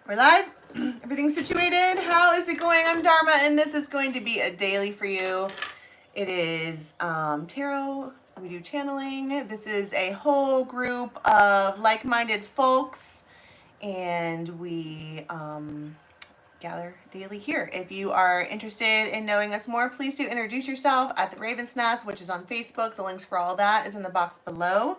We're live. Everything's situated. How is it going? I'm Dharma, and this is going to be a daily for you. It is tarot. We do channeling. This is a whole group of like-minded folks, and we gather daily here. If you are interested in knowing us more, please do introduce yourself at the Raven's Nest, which is on Facebook. The links for all that is in the box below.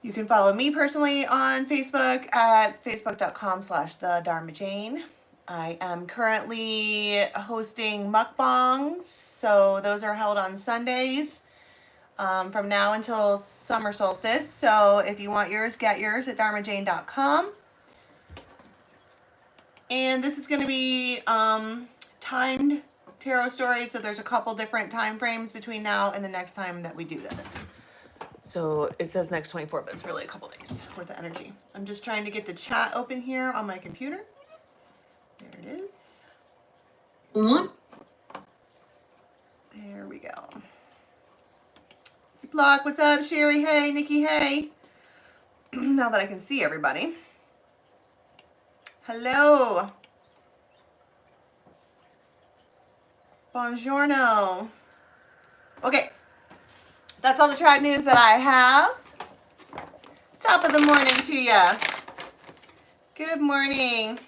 You can follow me personally on Facebook at facebook.com/the Dharma Jane. I am currently hosting mukbangs, so those are held on Sundays from now until summer solstice. So if you want yours, get yours at dharmajane.com. And this is going to be timed tarot stories, so there's a couple different time frames between now and the next time that we do this. So it says next 24, but it's really a couple days worth of energy. I'm just trying to get the chat open here on my computer. There it is. There we go. Block, what's up? Sherry, hey. Nikki, hey. Now that I can see everybody. Hello. Buongiorno. Okay. That's all the tribe news that I have. Top of the morning to ya. Good morning.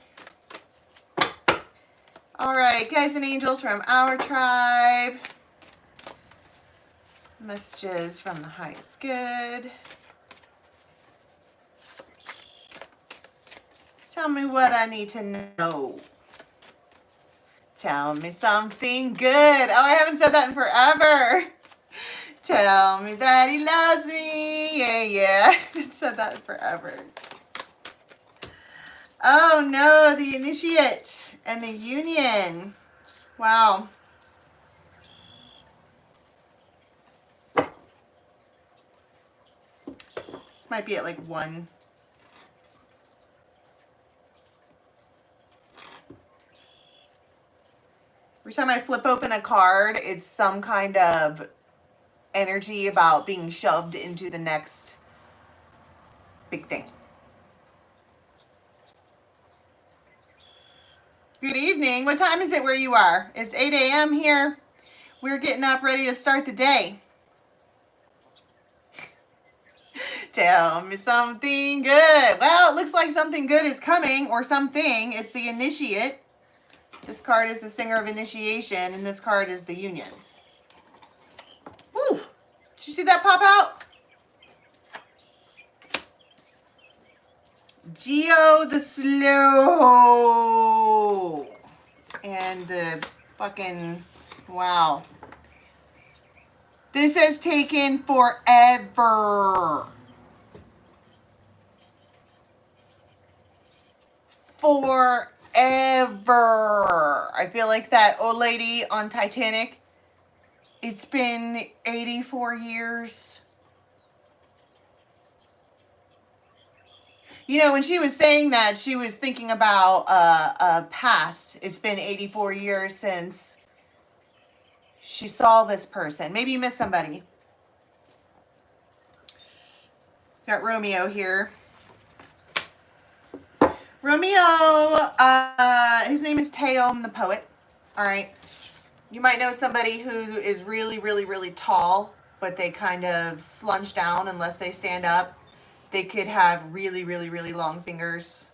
All right, guys and angels from our tribe. Messages from the highest good. Tell me what I need to know. Tell me something good. Oh, I haven't said that in forever. Tell me that he loves me. Yeah. I haven't said that in forever. Oh no, the initiate and the union. Wow. This might be at like 1. Every time I flip open a card, it's some kind of energy about being shoved into the next big thing. Good evening. What time is it where you are? It's 8 a.m. here. We're getting up ready to start the day. Tell me something good. Well, it looks like something good is coming, or something. It's the initiate. This card is the singer of initiation, and this card is the union. Woo! Did you see that pop out? Geo the Slow. And the fucking, wow. This has taken forever. Forever. I feel like that old lady on Titanic. It's been 84 years. You know, when she was saying that, she was thinking about a past. It's been 84 years since she saw this person. Maybe you missed somebody. Got Romeo here. Romeo, his name is Teom the poet. All right. You might know somebody who is really, really, really tall, but they kind of slunge down unless they stand up. They could have really, really, really long fingers.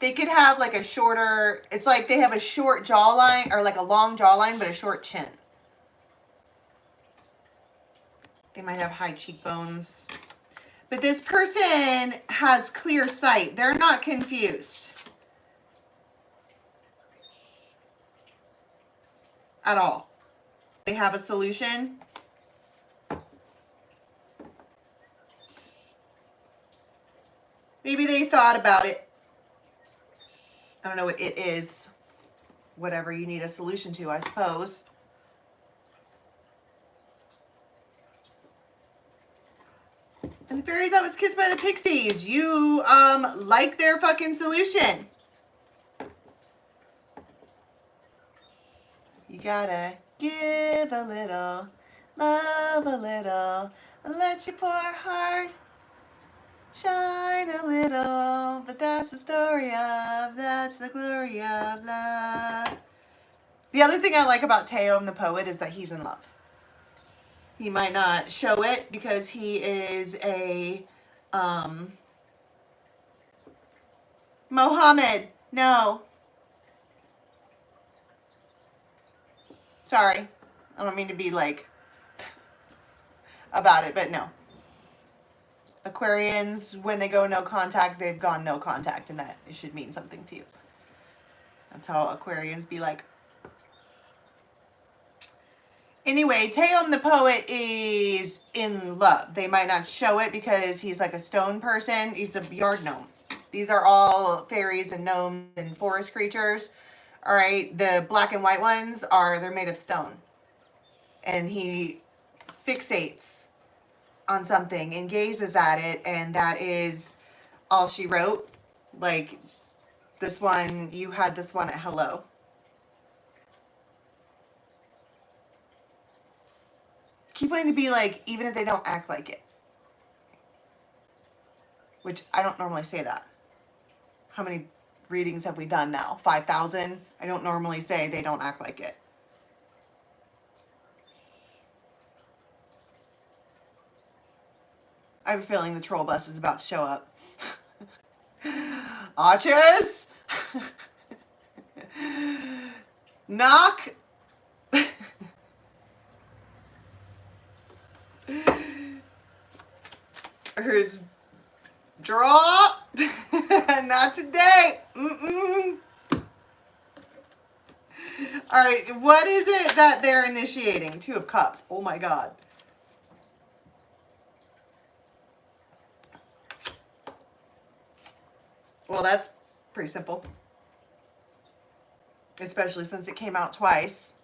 They could have like a shorter, it's like they have a short jawline, or like a long jawline, but a short chin. They might have high cheekbones. But this person has clear sight. They're not confused at all. They have a solution. Maybe they thought about it. I don't know what it is. Whatever you need a solution to, I suppose. And the fairy that was kissed by the pixies. You like their fucking solution. You gotta give a little, love a little, and let your poor heart shine a little, but that's the story of, that's the glory of love. The other thing I like about Taeyong the poet is that he's in love. He might not show it because he is a, Mohammed, no. Sorry. I don't mean to be like about it, but no. Aquarians, when they go no contact, they've gone no contact, and that it should mean something to you. That's how Aquarians be like. Anyway, Taeyong the poet is in love. They might not show it because he's like a stone person. He's a yard gnome. These are all fairies and gnomes and forest creatures. All right, the black and white ones they're made of stone. And he fixates on something and gazes at it, and that is all she wrote. Like this one, you had this one at hello. Keep wanting to be like, even if they don't act like it. Which I don't normally say that. How many readings have we done now? 5,000? I don't normally say they don't act like it. I have a feeling the troll bus is about to show up. Arches! Knock! It's draw. Not today. All right, what is it that they're initiating? Two of Cups. Oh my God. Well, that's pretty simple. Especially since it came out twice.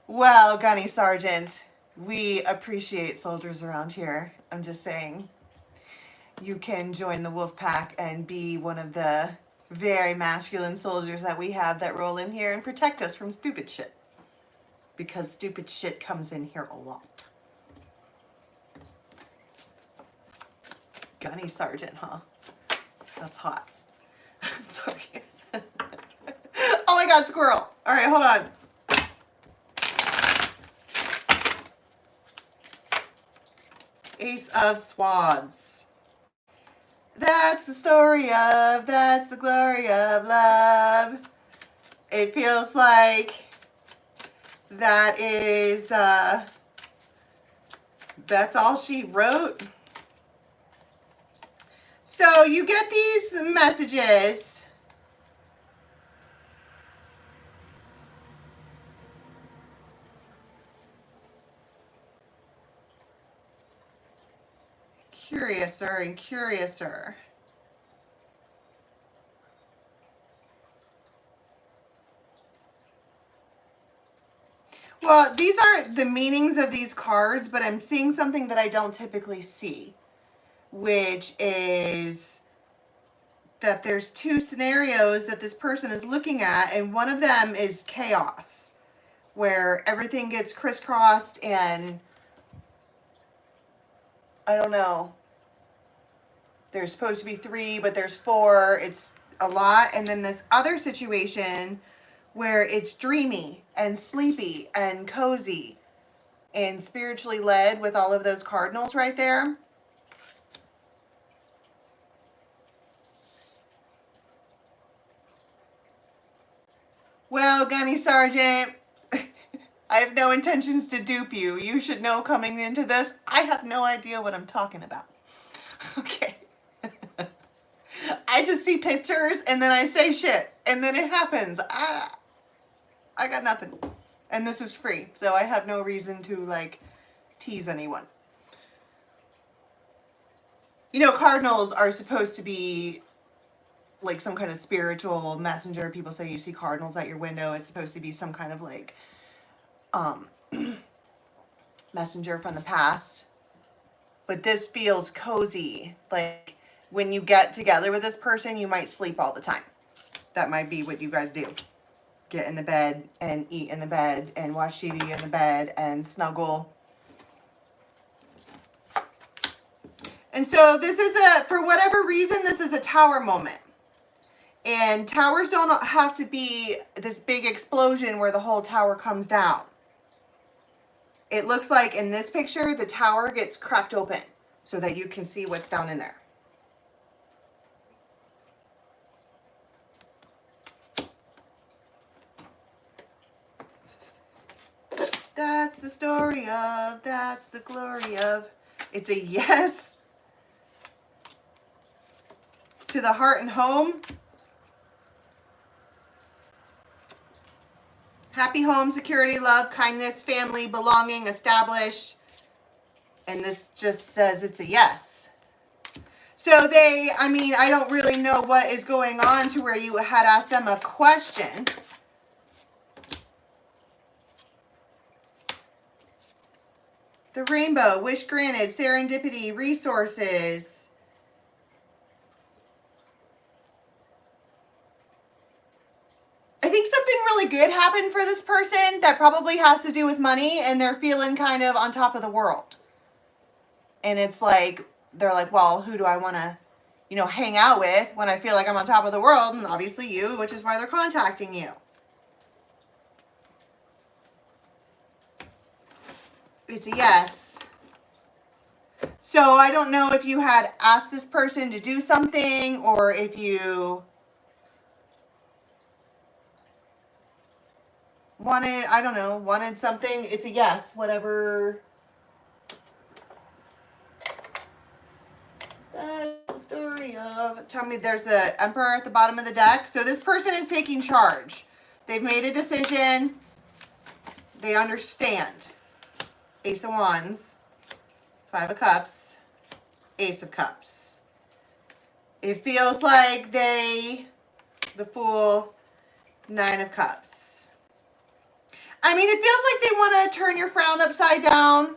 Well, Gunny Sergeant, we appreciate soldiers around here. I'm just saying. You can join the wolf pack and be one of the very masculine soldiers that we have that roll in here and protect us from stupid shit. Because stupid shit comes in here a lot. Gunny Sergeant, huh? That's hot. Sorry. Oh my God, squirrel. All right, hold on. Ace of Swords. That's the story of, that's the glory of love. It feels like that is, that's all she wrote. So you get these messages. Curiouser and curiouser. Well, these aren't the meanings of these cards, but I'm seeing something that I don't typically see, which is that there's two scenarios that this person is looking at, and one of them is chaos, where everything gets crisscrossed and I don't know. There's supposed to be 3, but there's 4. It's a lot. And then this other situation where it's dreamy and sleepy and cozy and spiritually led with all of those cardinals right there. Well, Gunny Sergeant, I have no intentions to dupe you. You should know coming into this, I have no idea what I'm talking about. Okay. I just see pictures and then I say shit and then it happens. I got nothing. And this is free, so I have no reason to like tease anyone. You know, cardinals are supposed to be like some kind of spiritual messenger. People say you see cardinals at your window. It's supposed to be some kind of like messenger from the past. But this feels cozy. Like when you get together with this person, you might sleep all the time. That might be what you guys do. Get in the bed and eat in the bed and watch TV in the bed and snuggle. And so this is for whatever reason, this is a tower moment. And towers don't have to be this big explosion where the whole tower comes down. It looks like in this picture, the tower gets cracked open so that you can see what's down in there. That's the story of, that's the glory of. It's a yes to the heart and home. Happy home, security, love, kindness, family, belonging, established. And this just says it's a yes. So they, I mean, I don't really know what is going on to where you had asked them a question. The rainbow, wish granted, serendipity, resources. I think something really good happened for this person that probably has to do with money, and they're feeling kind of on top of the world. And it's like, they're like, well, who do I want to, you know, hang out with when I feel like I'm on top of the world? And obviously you, which is why they're contacting you. It's a yes. So I don't know if you had asked this person to do something, or if you wanted, I don't know, wanted something. It's a yes, whatever. That's the story of, tell me, there's the Emperor at the bottom of the deck. So this person is taking charge. They've made a decision. They understand. Ace of Wands, Five of Cups, Ace of Cups. It feels like they, the Fool, Nine of Cups. I mean, it feels like they want to turn your frown upside down,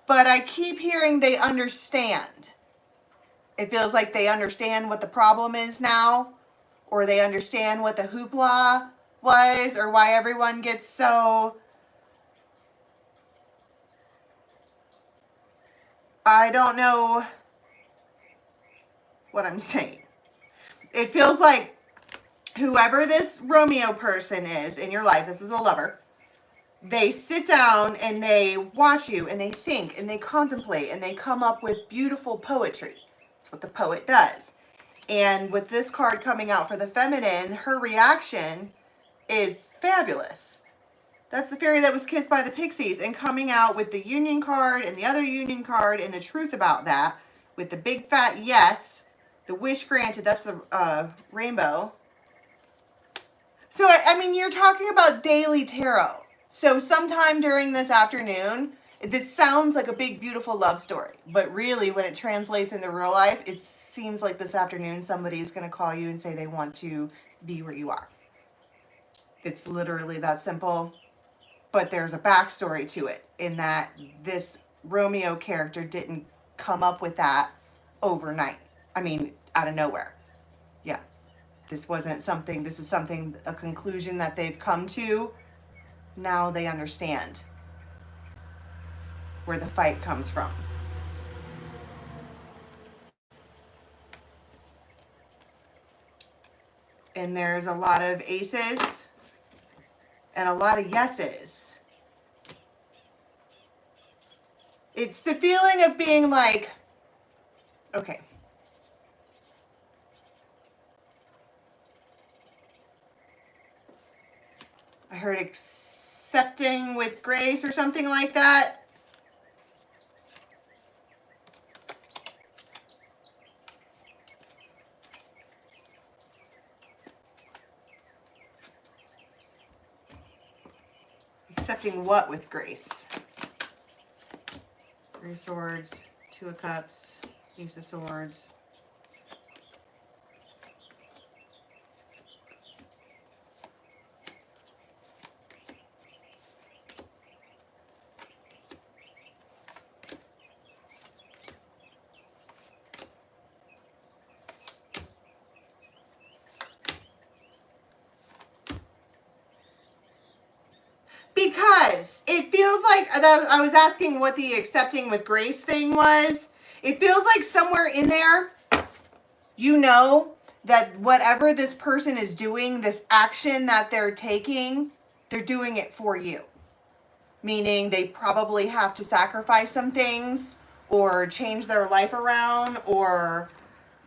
but I keep hearing they understand. It feels like they understand what the problem is now, or they understand what the hoopla was, or why everyone gets so, I don't know what I'm saying. It feels like whoever this Romeo person is in your life, this is a lover, they sit down and they watch you and they think and they contemplate and they come up with beautiful poetry. That's what the poet does. And with this card coming out for the feminine, her reaction is fabulous. That's the fairy that was kissed by the pixies, and coming out with the union card and the other union card and the truth about that with the big fat yes, the wish granted, that's the rainbow. So, I mean, you're talking about daily tarot. So sometime during this afternoon, this sounds like a big, beautiful love story. But really, when it translates into real life, it seems like this afternoon somebody's going to call you and say they want to be where you are. It's literally that simple. But there's a backstory to it in that this Romeo character didn't come up with that overnight. I mean, out of nowhere. Yeah. This wasn't something, this is something, a conclusion that they've come to. Now they understand where the fight comes from. And there's a lot of aces and a lot of yeses. It's the feeling of being like, okay. I heard accepting with grace or something like that. Accepting what with grace? Three of Swords, Two of Cups, Ace of Swords. Because it feels like, I was asking what the accepting with grace thing was, It feels like somewhere in there, you know that whatever this person is doing, this action that they're taking, they're doing it for you. Meaning they probably have to sacrifice some things or change their life around, or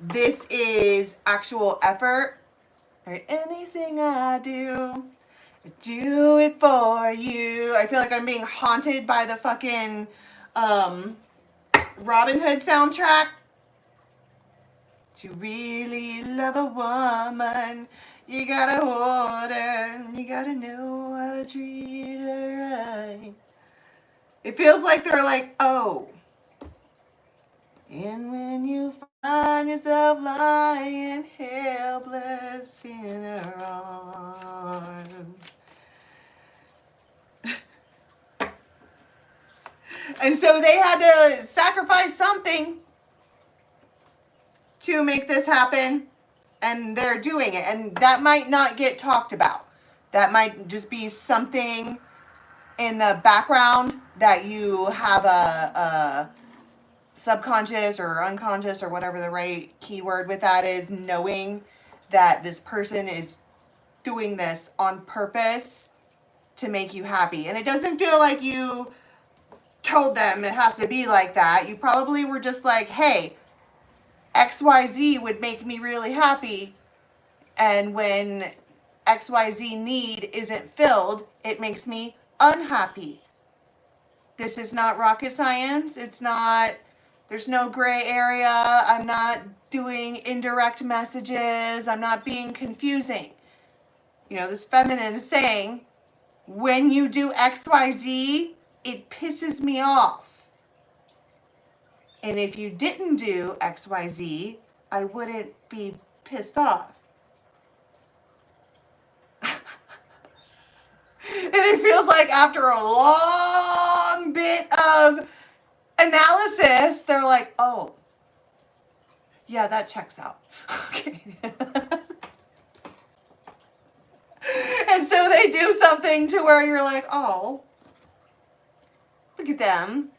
this is actual effort. Or anything I do it for you. I feel like I'm being haunted by the fucking Robin Hood soundtrack. To really love a woman, you gotta hold her, you gotta know how to treat her right. It feels like they're like, oh. And when you find yourself lying helpless in her arms. And so they had to sacrifice something to make this happen, and they're doing it. And that might not get talked about. That might just be something in the background that you have a subconscious or unconscious or whatever the right keyword with that is, knowing that this person is doing this on purpose to make you happy. And it doesn't feel like you told them it has to be like that. You probably were just like, hey, XYZ would make me really happy, and when XYZ need isn't filled, it makes me unhappy. This is not rocket science. It's not, there's no gray area. I'm not doing indirect messages. I'm not being confusing. You know, this feminine is saying, when you do XYZ, it pisses me off. And if you didn't do XYZ, I wouldn't be pissed off. And it feels like after a long bit of analysis, they're like, oh, yeah, that checks out. Okay. And so they do something to where you're like, oh, look at them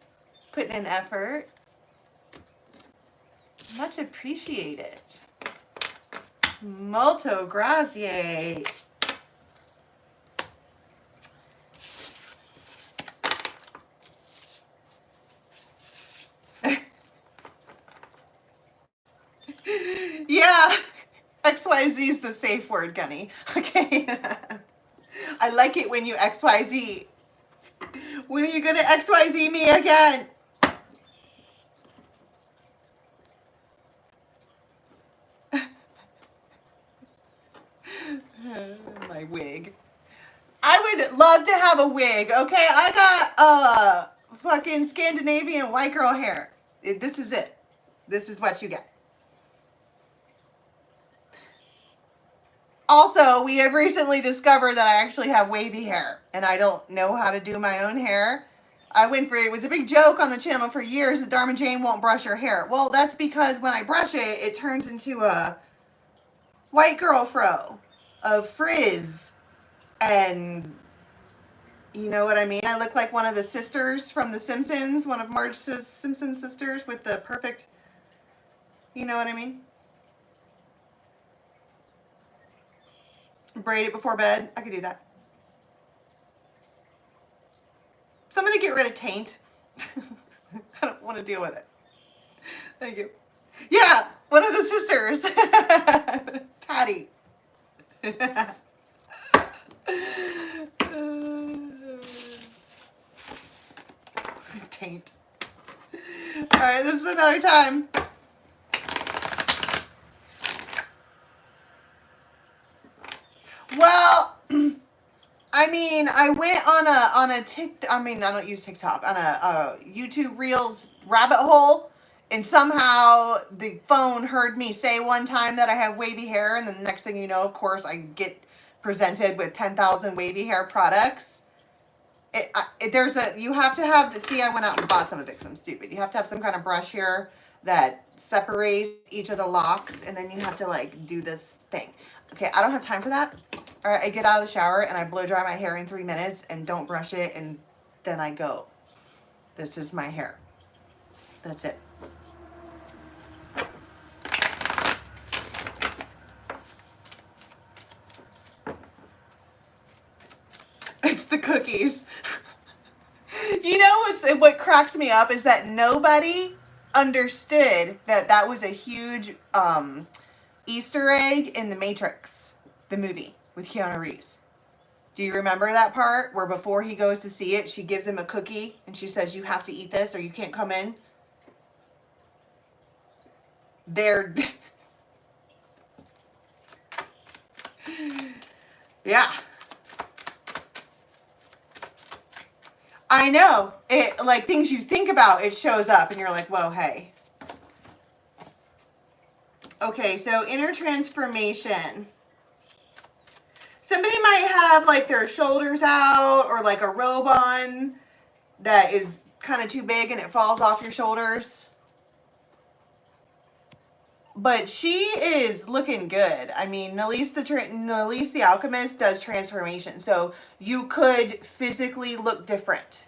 putting in effort. Much appreciated. Molto grazie. Yeah, XYZ is the safe word, Gunny. Okay. I like it when you XYZ. When are you gonna XYZ me again? My wig. I would love to have a wig, okay? I got fucking Scandinavian white girl hair. This is it. This is what you get. Also, we have recently discovered that I actually have wavy hair, and I don't know how to do my own hair. I went for it. It was a big joke on the channel for years that Dharma Jane won't brush her hair. Well, that's because when I brush it, it turns into a white girl fro, a frizz, and you know what I mean? I look like one of the sisters from The Simpsons, one of Marge Simpson's sisters with the perfect, you know what I mean? Braid it before bed. I could do that. Somebody get rid of taint. I don't want to deal with it. Thank you. Yeah, one of the sisters. Patty. Taint. All right, this is another time. Well, I mean, I went on a TikTok. I mean, I don't use TikTok, on a YouTube Reels rabbit hole, and somehow the phone heard me say one time that I have wavy hair, and then the next thing you know, of course, I get presented with 10,000 wavy hair products. You have to have see, I went out and bought some of it because I'm stupid. You have to have some kind of brush here that separates each of the locks, and then you have to like do this thing. Okay, I don't have time for that. All right, I get out of the shower and I blow dry my hair in 3 minutes and don't brush it, and then I go. This is my hair. That's it. cookies. You know what cracks me up is that nobody understood that that was a huge Easter egg in The Matrix, the movie with Keanu Reeves. Do you remember that part where before he goes to see it, she gives him a cookie and she says, you have to eat this or you can't come in? They're... yeah. I know. It, like, things you think about, it shows up and you're like, whoa, hey. Okay, so inner transformation. Somebody might have like their shoulders out or like a robe on that is kind of too big and it falls off your shoulders. But she is looking good. I mean, Nalise the Alchemist does transformation. So you could physically look different.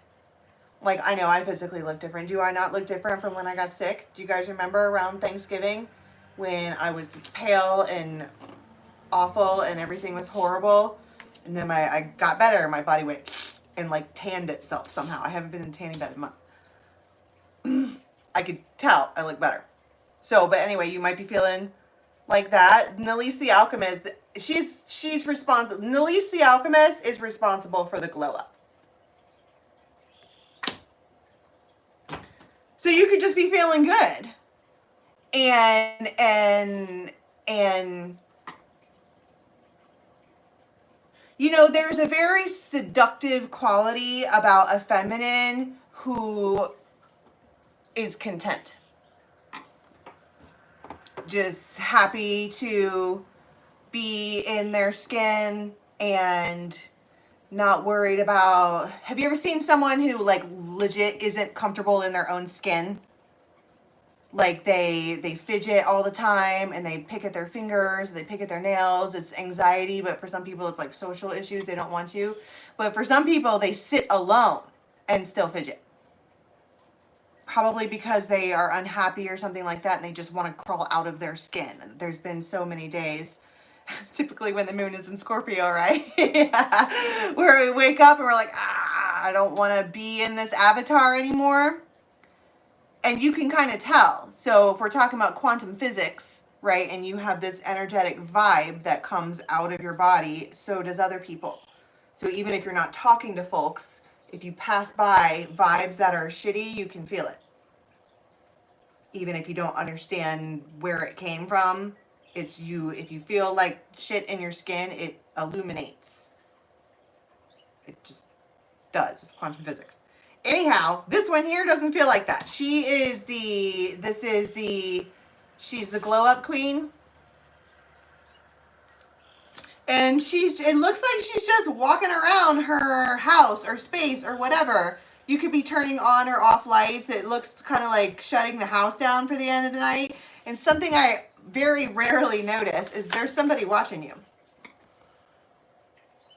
Like, I know I physically look different. Do I not look different from when I got sick? Do you guys remember around Thanksgiving when I was pale and awful and everything was horrible? And then I got better. My body went and like tanned itself somehow. I haven't been in tanning bed in months. I could tell I look better. So, but anyway, you might be feeling like that. Nalise the Alchemist, she's responsible. Nalise the Alchemist is responsible for the glow up. So you could just be feeling good. And you know, there's a very seductive quality about a feminine who is content. Just happy to be in their skin and not worried about... Have you ever seen someone who like legit isn't comfortable in their own skin? Like they fidget all the time and they pick at their fingers, they pick at their nails. It's anxiety, but for some people it's like social issues. They don't want to. But for some people, they sit alone and still fidget. Probably because they are unhappy or something like that and they just want to crawl out of their skin. There's been so many days, typically when the moon is in Scorpio, right? Yeah. Where we wake up and we're like, I don't want to be in this avatar anymore. And you can kind of tell. So if we're talking about quantum physics, right, and you have this energetic vibe that comes out of your body, so does other people. So even if you're not talking to folks, if you pass by vibes that are shitty, you can feel it. Even if you don't understand where it came from, it's you. If you feel like shit in your skin, it illuminates. It just does. It's quantum physics. Anyhow, this one here doesn't feel like that. She's the glow up queen. And it looks like she's just walking around her house or space or whatever. You could be turning on or off lights. It looks kind of like shutting the house down for the end of the night. And something I very rarely notice is there's somebody watching you.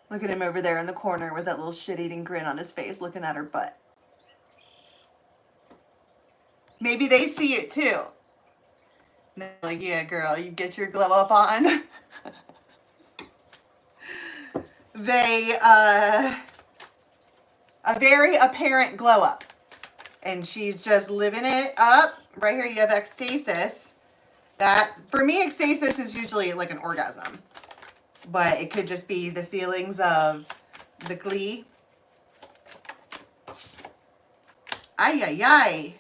Look at him over there in the corner with that little shit-eating grin on his face looking at her butt. Maybe they see it too. And they're like, yeah, girl, you get your glow up on. They, a very apparent glow up. And she's just living it up. Right here you have ecstasis. For me, ecstasis is usually like an orgasm. But it could just be the feelings of the glee. Ay, ay, ay.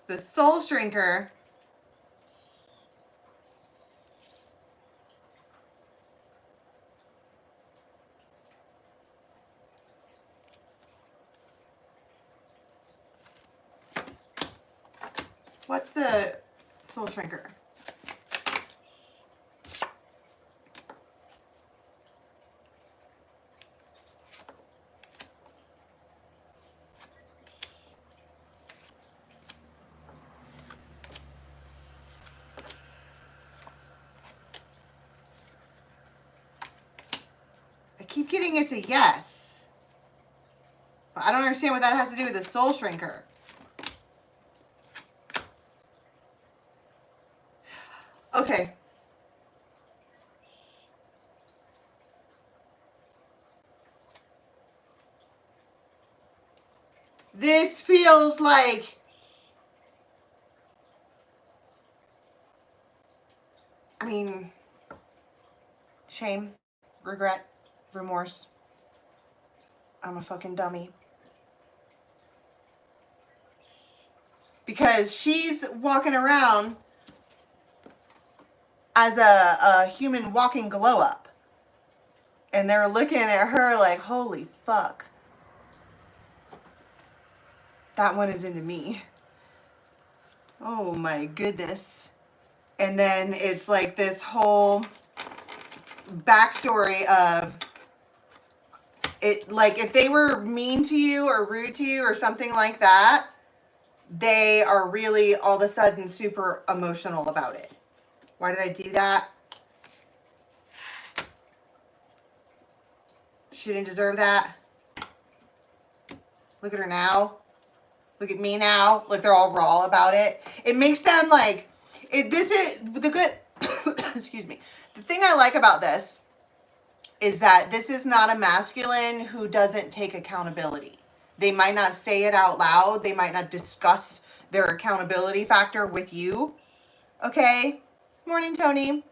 The soul shrinker. What's the soul shrinker? getting it's a yes. But I don't understand what that has to do with the soul shrinker. Okay. This feels like shame, regret, remorse. I'm a fucking dummy. Because she's walking around as a human walking glow up. And they're looking at her like, holy fuck. That one is into me. Oh my goodness. And then it's like this whole backstory of it, like if they were mean to you or rude to you or something like that, they are really all of a sudden super emotional about it. Why did I do that? She didn't deserve that. Look at her now. Look at me now. Like they're all raw about it. It makes them like, this is the good, excuse me. The thing I like about this is that this is not a masculine who doesn't take accountability. They might not say it out loud. They might not discuss their accountability factor with you. Okay? Morning, Tony.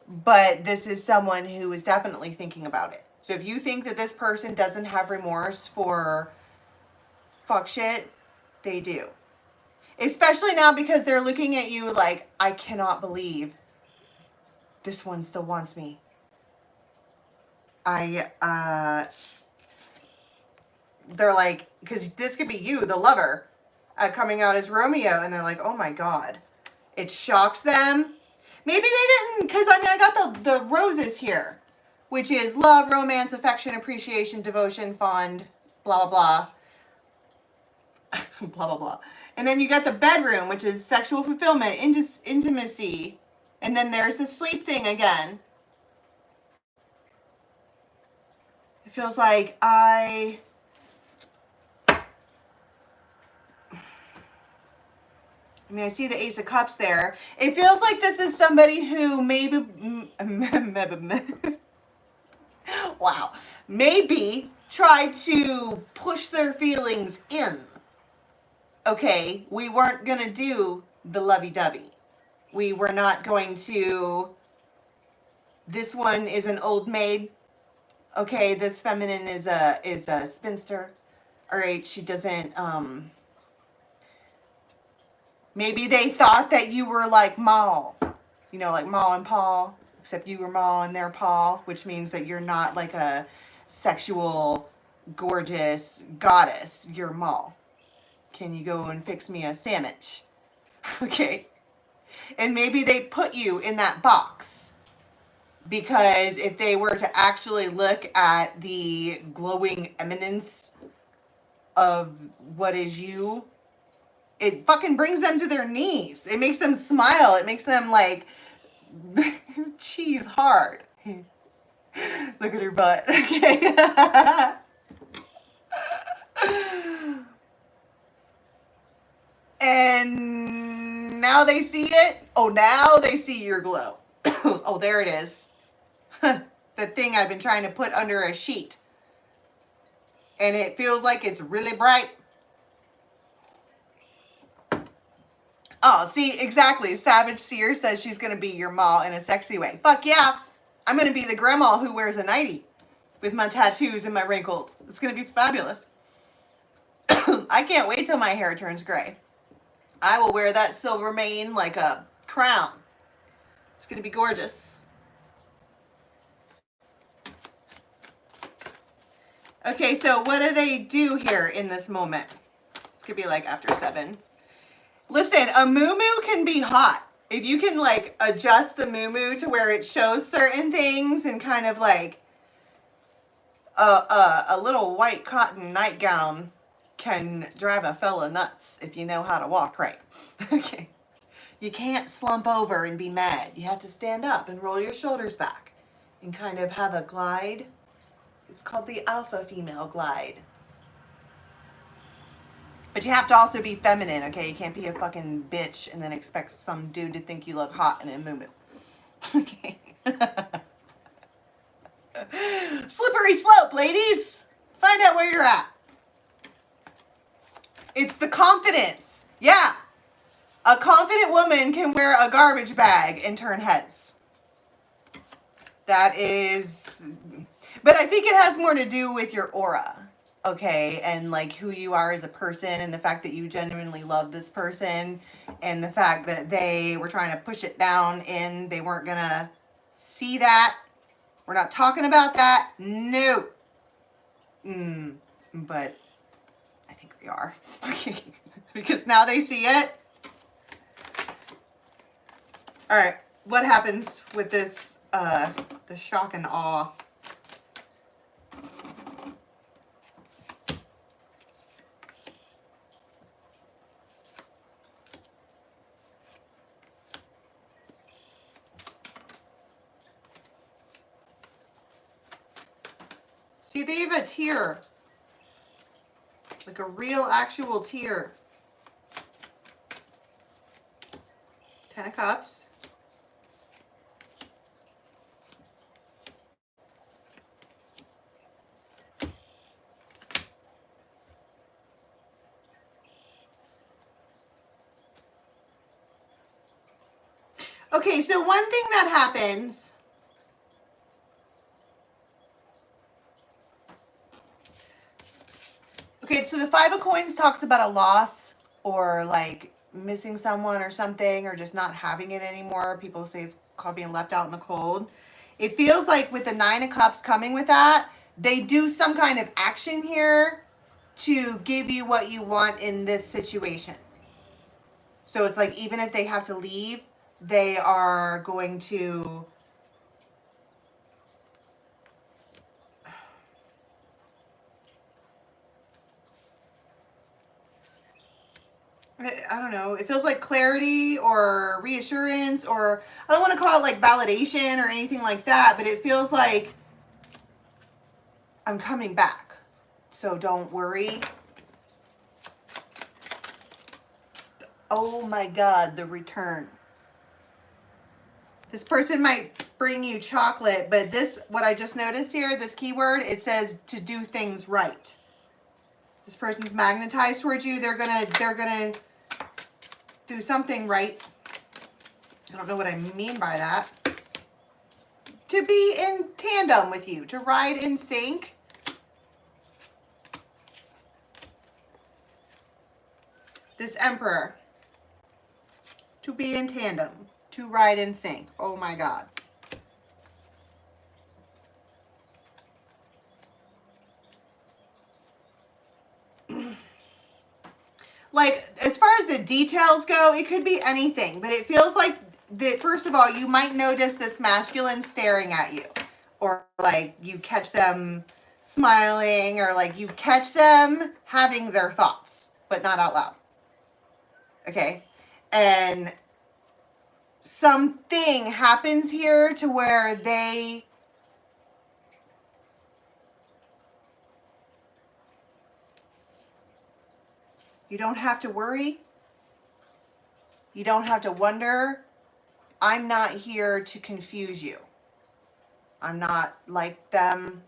But this is someone who is definitely thinking about it. So if you think that this person doesn't have remorse for fuck shit, they do. Especially now because they're looking at you like, I cannot believe this one still wants me. They're like, because this could be you, the lover, coming out as Romeo, and they're like, oh my God. It shocks them. Maybe they didn't, because I got the roses here, which is love, romance, affection, appreciation, devotion, fond, blah, blah, blah. Blah, blah, blah. And then you got the bedroom, which is sexual fulfillment, intimacy. And then there's the sleep thing again. It feels like I see the Ace of Cups there. It feels like this is somebody who maybe, wow, maybe tried to push their feelings in. Okay, we weren't going to do the lovey-dovey. We were not going to, this one is an old maid. Okay, this feminine is a spinster. All right, she doesn't, maybe they thought that you were like Ma, you know, like Ma and Pa, except you were Ma and they're Pa, which means that you're not like a sexual, gorgeous goddess. You're Ma. Can you go and fix me a sandwich? Okay. And maybe they put you in that box because if they were to actually look at the glowing eminence of what is you, it fucking brings them to their knees. It makes them smile. It makes them like cheese hard. Look at her butt. Okay. And now they see it. Oh, now they see your glow. Oh, there it is. The thing I've been trying to put under a sheet. And it feels like it's really bright. Oh, see, exactly. Savage Seer says she's going to be your ma in a sexy way. Fuck yeah. I'm going to be the grandma who wears a nightie with my tattoos and my wrinkles. It's going to be fabulous. I can't wait till my hair turns gray. I will wear that silver mane like a crown. It's going to be gorgeous. Okay, so what do they do here in this moment? This could be like after 7. Listen, a moo-moo can be hot. If you can like adjust the moo-moo to where it shows certain things and kind of like a little white cotton nightgown can drive a fella nuts if you know how to walk right. Okay. You can't slump over and be mad. You have to stand up and roll your shoulders back and kind of have a glide It's called the alpha female glide. But you have to also be feminine, okay? You can't be a fucking bitch and then expect some dude to think you look hot in a moo-moo. Okay. Slippery slope, ladies. Find out where you're at. It's the confidence. Yeah. A confident woman can wear a garbage bag and turn heads. That is... But I think it has more to do with your aura, okay? And like who you are as a person and the fact that you genuinely love this person and the fact that they were trying to push it down and they weren't gonna see that. We're not talking about that. No. But I think we are. Because now they see it. All right. What happens with this, the shock and awe? See, they have a tear. Like a real actual tear. 10 of Cups. Okay, so one thing that happens... Okay, so the Five of Coins talks about a loss or like missing someone or something or just not having it anymore. People say it's called being left out in the cold. It feels like with the Nine of Cups coming with that, they do some kind of action here to give you what you want in this situation. So it's like even if they have to leave, they are going to... I don't know. It feels like clarity or reassurance, or I don't want to call it like validation or anything like that, but it feels like I'm coming back. So don't worry. Oh my God, the return. This person might bring you chocolate, but this, what I just noticed here, this keyword, it says to do things right. This person's magnetized towards you. They're gonna do something right. I don't know what I mean by that. To be in tandem with you, to ride in sync. This Emperor. To be in tandem, to ride in sync. Oh my God. Like, as far as the details go, it could be anything, but it feels like that, first of all, you might notice this masculine staring at you, or like you catch them smiling, or like you catch them having their thoughts, but not out loud. Okay. And something happens here to where they... You don't have to worry. You don't have to wonder. I'm not here to confuse you. I'm not like them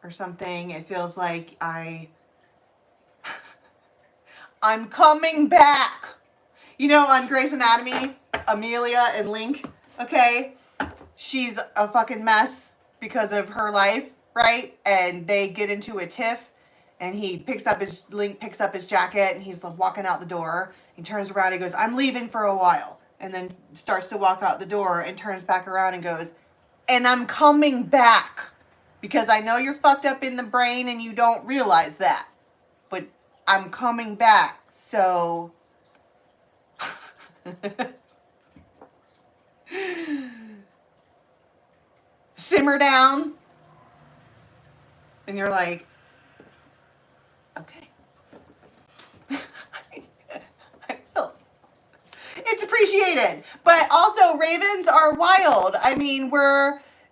or something. It feels like I'm coming back. You know, on Grey's Anatomy, Amelia and Link, okay? She's a fucking mess because of her life, right? And they get into a tiff. And Link picks up his jacket and he's walking out the door. He turns around, he goes, I'm leaving for a while. And then starts to walk out the door and turns back around and goes, and I'm coming back. Because I know you're fucked up in the brain and you don't realize that. But I'm coming back, so... Simmer down. And you're like... Okay. I will. It's appreciated. But also, ravens are wild. I mean,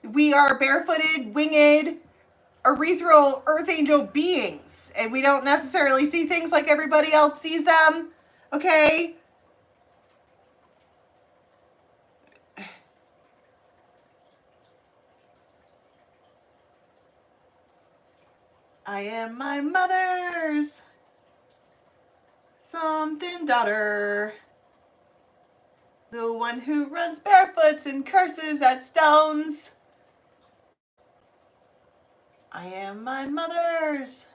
we are barefooted, winged, ethereal earth angel beings, and we don't necessarily see things like everybody else sees them, okay? I am my mother's something daughter, the one who runs barefoot and curses at stones. I am my mother's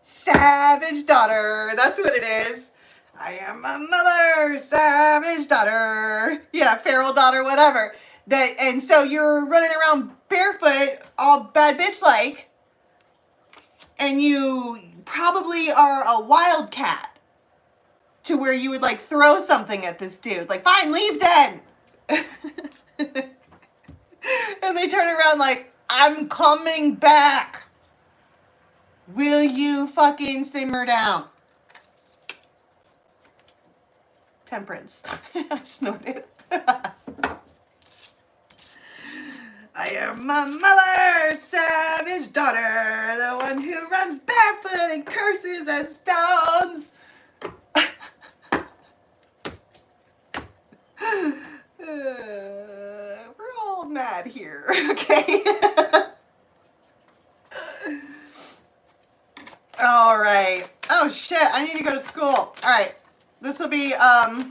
savage daughter. That's what it is. I am my mother's savage daughter. Yeah, feral daughter, whatever. And so you're running around barefoot, all bad bitch like, and you probably are a wildcat to where you would like throw something at this dude. Like, fine, leave then. And they turn around like, I'm coming back. Will you fucking simmer down? Temperance. I snorted. I am my mother's savage daughter, the one who runs barefoot and curses at stones. We're all mad here, okay? All right. Oh shit, I need to go to school. All right. This will be tomorrow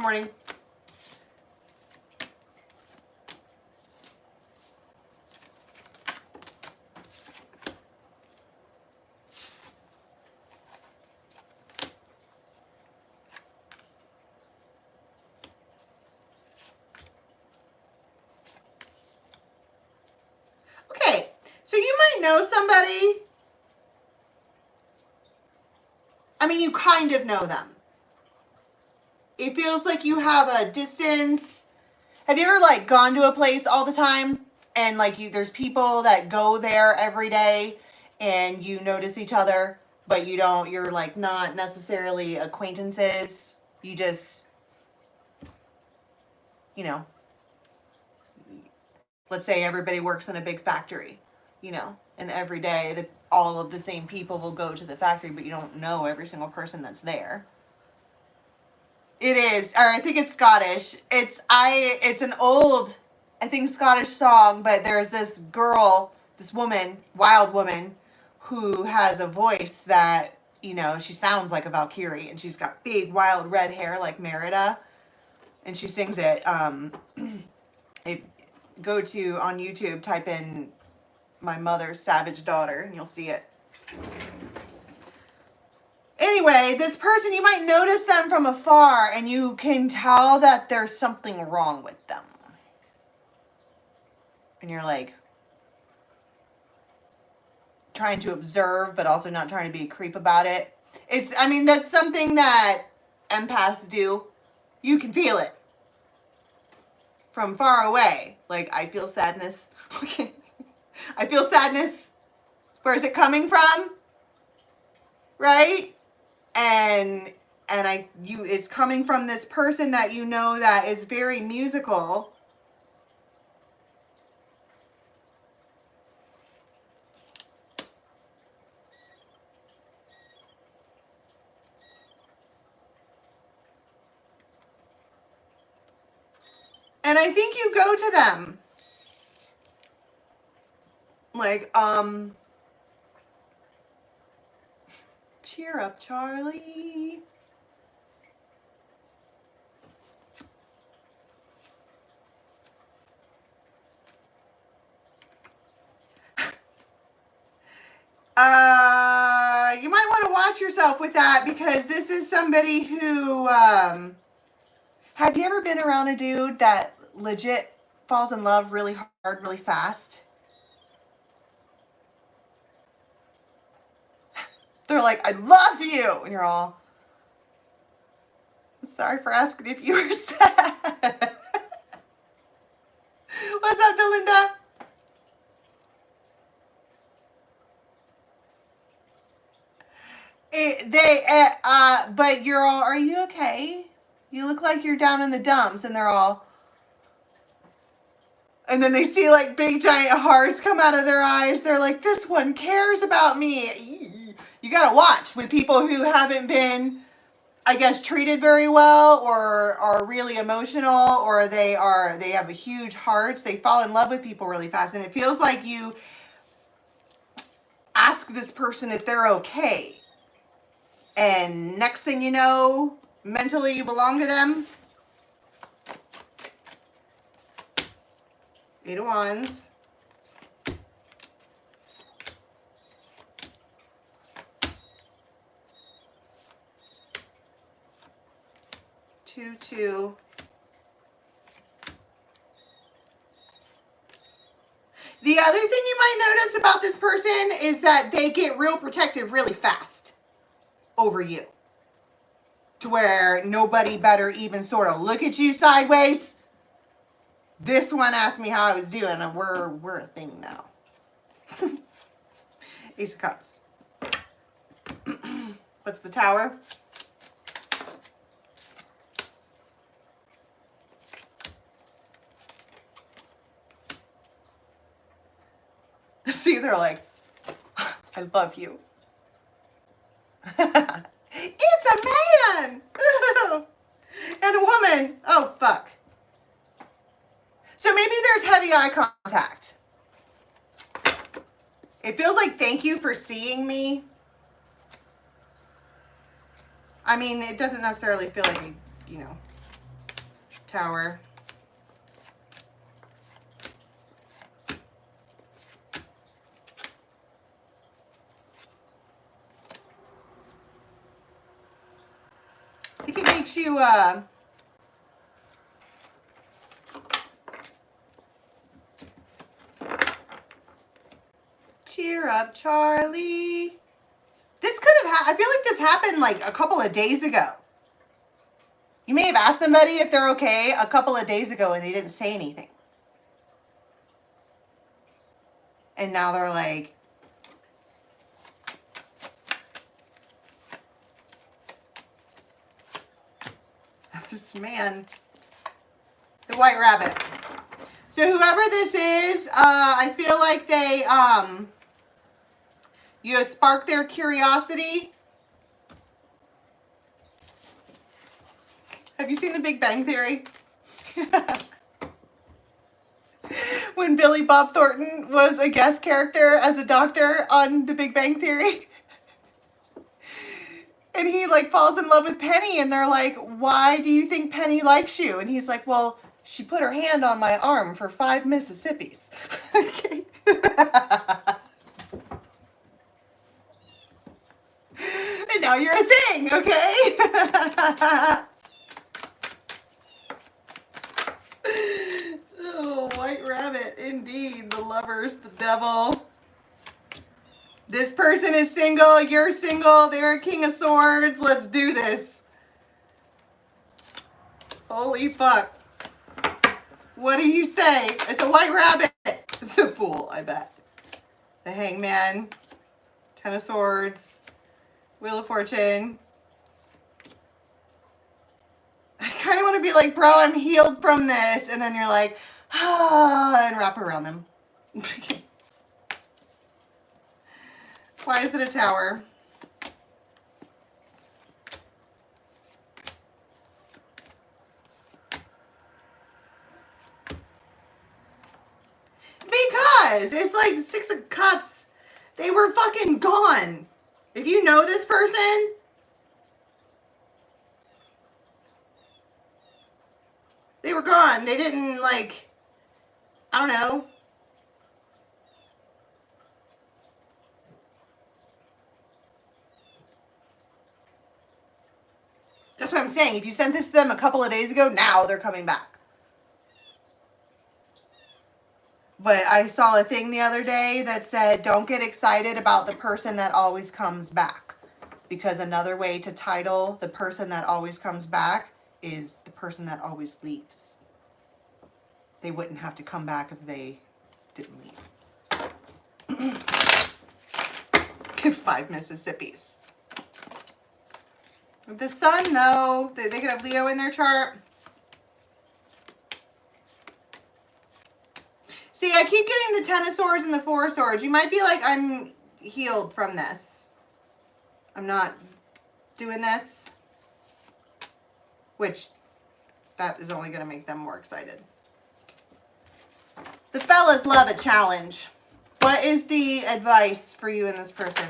morning. Okay. So you might know somebody. I mean, you kind of know them. It feels like you have a distance. Have you ever like gone to a place all the time and like there's people that go there every day and you notice each other, but you're like not necessarily acquaintances. You just, let's say everybody works in a big factory, and every day all of the same people will go to the factory, but you don't know every single person that's there. It is, or I think it's Scottish. It's an old, I think, Scottish song, but there's this girl, this woman, wild woman, who has a voice that, she sounds like a Valkyrie, and she's got big, wild red hair like Merida, and she sings it. Go to, on YouTube, type in my mother's savage daughter, and you'll see it. Anyway, this person, you might notice them from afar, and you can tell that there's something wrong with them. And you're like trying to observe, but also not trying to be a creep about it. That's something that empaths do. You can feel it from far away. Like, I feel sadness. Okay. I feel sadness. Where is it coming from? Right? And it's coming from this person that you know that is very musical. And I think you go to them. Like, cheer up, Charlie. You might want to watch yourself with that, because this is somebody who, have you ever been around a dude that legit falls in love really hard, really fast? They're like, I love you. And you're all, sorry for asking if you were sad. What's up, Delinda? But you're all, are you okay? You look like you're down in the dumps. And they're all, And then they see like big giant hearts come out of their eyes. They're like, this one cares about me. You gotta watch with people who haven't been, I guess, treated very well, or are really emotional, or they have a huge hearts. They fall in love with people really fast. And it feels like you ask this person if they're okay. And next thing you know, mentally you belong to them. 8 of Wands. Two. The other thing you might notice about this person is that they get real protective really fast over you. To where nobody better even sort of look at you sideways. This one asked me how I was doing, and we're a thing now. Ace of Cups. What's the Tower? See, they're like, I love you. It's a man! And a woman. Oh, fuck. So maybe there's heavy eye contact. It feels like, thank you for seeing me. I mean, it doesn't necessarily feel like a, you know, Tower. I think it makes you, cheer up, Charlie. This could have I feel like this happened like a couple of days ago. You may have asked somebody if they're okay a couple of days ago and they didn't say anything. And now they're like, this man, the White Rabbit. So whoever this is, I feel like they, you have sparked their curiosity. Have you seen The Big Bang Theory? When Billy Bob Thornton was a guest character as a doctor on The Big Bang Theory. And he like falls in love with Penny, and they're like, why do you think Penny likes you? And he's like, well, she put her hand on my arm for 5 Mississippis. Okay. And now you're a thing, okay? Oh, White Rabbit, indeed. The Lovers, the Devil. This person is single, you're single, they're a King of Swords. Let's do this. Holy fuck. What do you say? It's a White Rabbit. The Fool, I bet. The Hangman. 10 of Swords. Wheel of Fortune. I kind of want to be like, bro, I'm healed from this. And then you're like, ah, and wrap around them. Why is it a Tower? Because it's like the 6 of Cups. They were fucking gone. If you know this person, they were gone. They didn't like, I don't know. That's what I'm saying. If you sent this to them a couple of days ago, now they're coming back. But I saw a thing the other day that said, don't get excited about the person that always comes back. Because another way to title the person that always comes back is the person that always leaves. They wouldn't have to come back if they didn't leave. Give 5 Mississippis. The Sun, though, they could have Leo in their chart. See, I keep getting the Ten of Swords and the Four of Swords. You might be like, I'm healed from this. I'm not doing this. Which, that is only going to make them more excited. The fellas love a challenge. What is the advice for you and this person?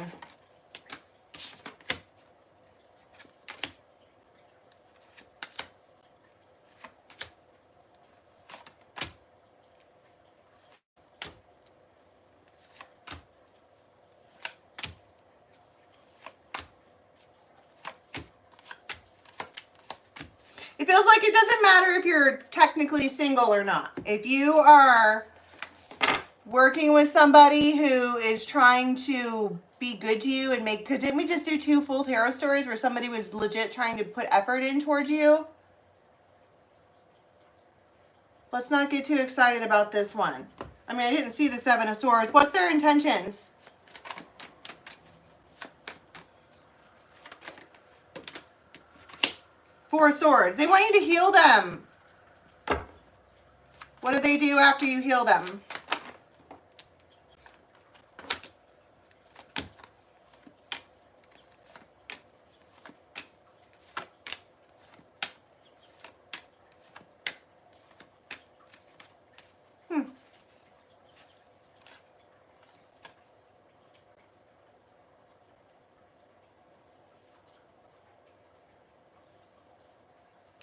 It feels like it doesn't matter if you're technically single or not. If you are working with somebody who is trying to be good to you and make, because didn't we just do 2 full tarot stories where somebody was legit trying to put effort in towards you? Let's not get too excited about this one. I mean, I didn't see the Seven of Swords. What's their intentions? Four of Swords. They want you to heal them. What do they do after you heal them?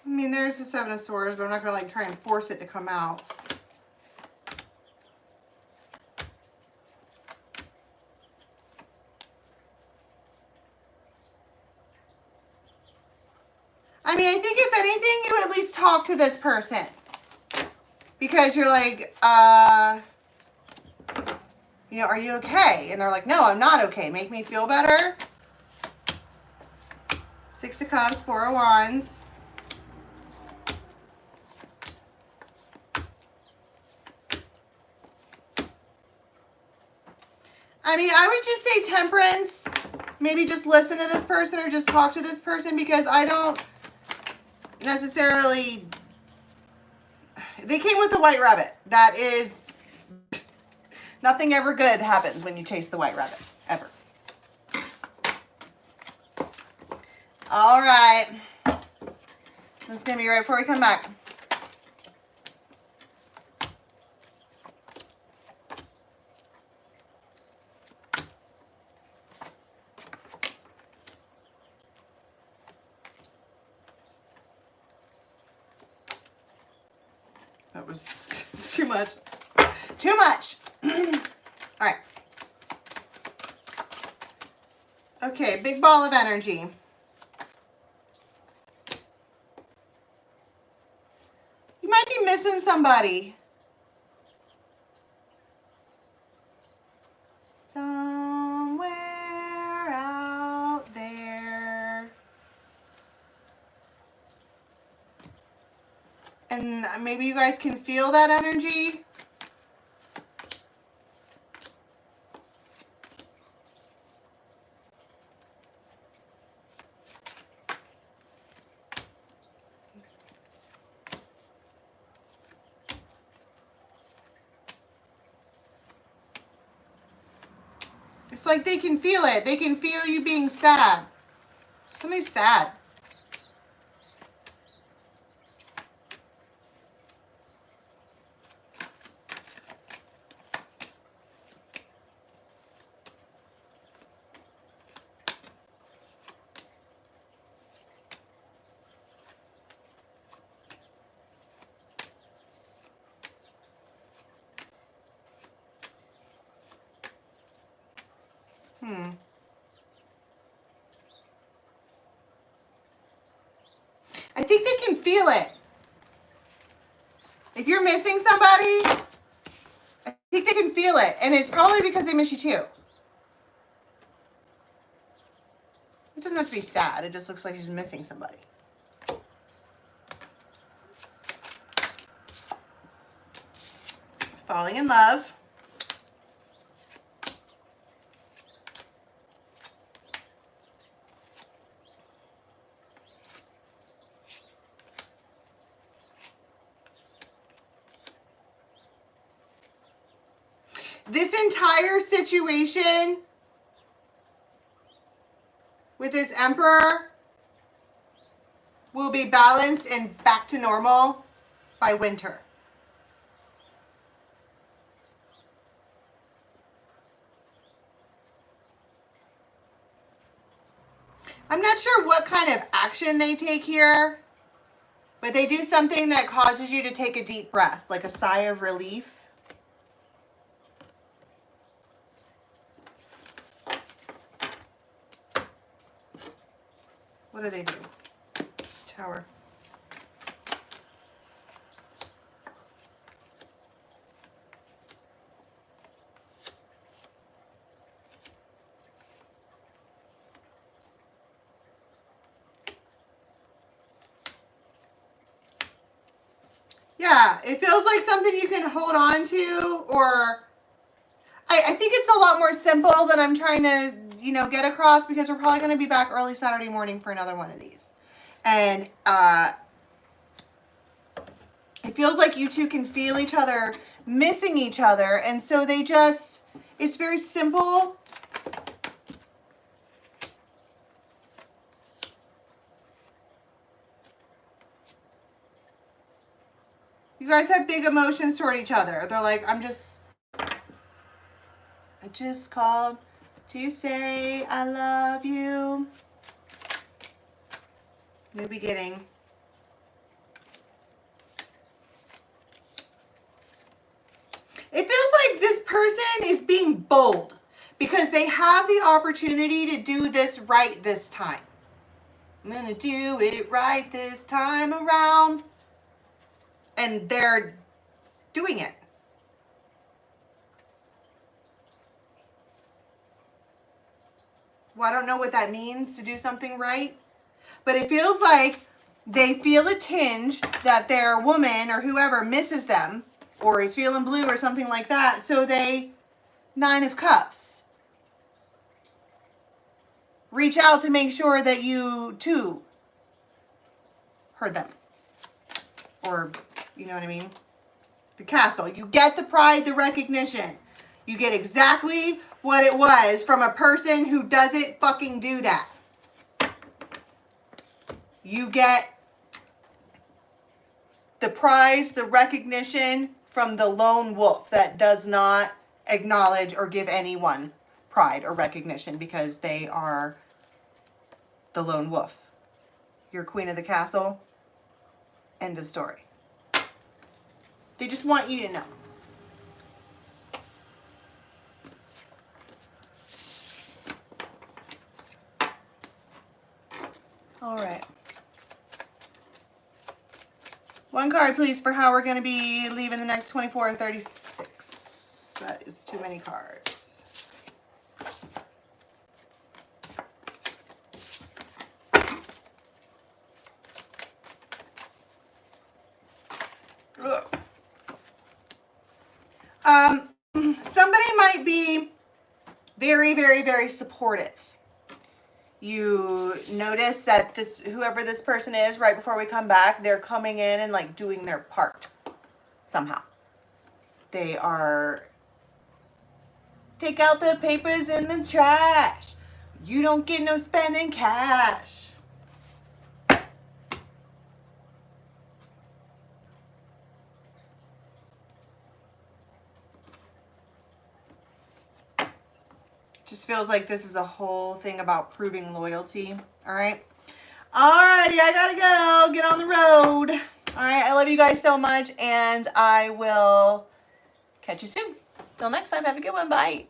I mean, there's the Seven of Swords, but I'm not going to like try and force it to come out. I mean, I think if anything, you at least talk to this person. Because you're like, you know, are you okay? And they're like, no, I'm not okay. Make me feel better. Six of Cups, Four of Wands. I mean, I would just say Temperance. Maybe just listen to this person or just talk to this person, because I don't necessarily... They came with the White Rabbit. That is... Nothing ever good happens when you chase the White Rabbit. Ever. All right. This is going to be right before we come back. That was too much. Too much. All right. Okay, big ball of energy. You might be missing somebody. Somewhere out there. And maybe you guys can feel that energy. It's like they can feel it. They can feel you being sad. Somebody's sad. I think they can feel it. If you're missing somebody, I think they can feel it. And it's probably because they miss you too. It doesn't have to be sad. It just looks like she's missing somebody. Falling in love. this entire situation with this Emperor will be balanced and back to normal by winter. I'm not sure what kind of action they take here, but they do something that causes you to take a deep breath, like a sigh of relief. What do they do? Tower. Yeah, it feels like something you can hold on to, or I think it's a lot more simple than I'm trying to, you know, get across, because we're probably going to be back early Saturday morning for another one of these. And it feels like you two can feel each other missing each other, and so they just, it's very simple. You guys have big emotions toward each other. They're like, I just called to say I love you. New beginning. It feels like this person is being bold because they have the opportunity to do this right this time. I'm going to do it right this time around. And they're doing it. Well, I don't know what that means to do something right, but it feels like they feel a tinge that their woman or whoever misses them or is feeling blue or something like that. So they, 9 of Cups, reach out to make sure that you too heard them. Or, you know what I mean? The Castle. You get the pride, the recognition. You get exactly what it was from a person who doesn't fucking do that. You get the prize, the recognition from the lone wolf that does not acknowledge or give anyone pride or recognition because they are the lone wolf. You're queen of the castle. End of story. They just want you to know. All right. One card, please, for how we're going to be leaving the next 24 or 36. That is too many cards. Somebody might be very, very, very supportive. You notice that this, whoever this person is, right before we come back, they're coming in and like doing their part somehow. They are, take out the papers in the trash. You don't get no spending cash. Just feels like this is a whole thing about proving loyalty. All right. Alrighty, I gotta go. Get on the road. All right. I love you guys so much, and I will catch you soon. Till next time, have a good one. Bye.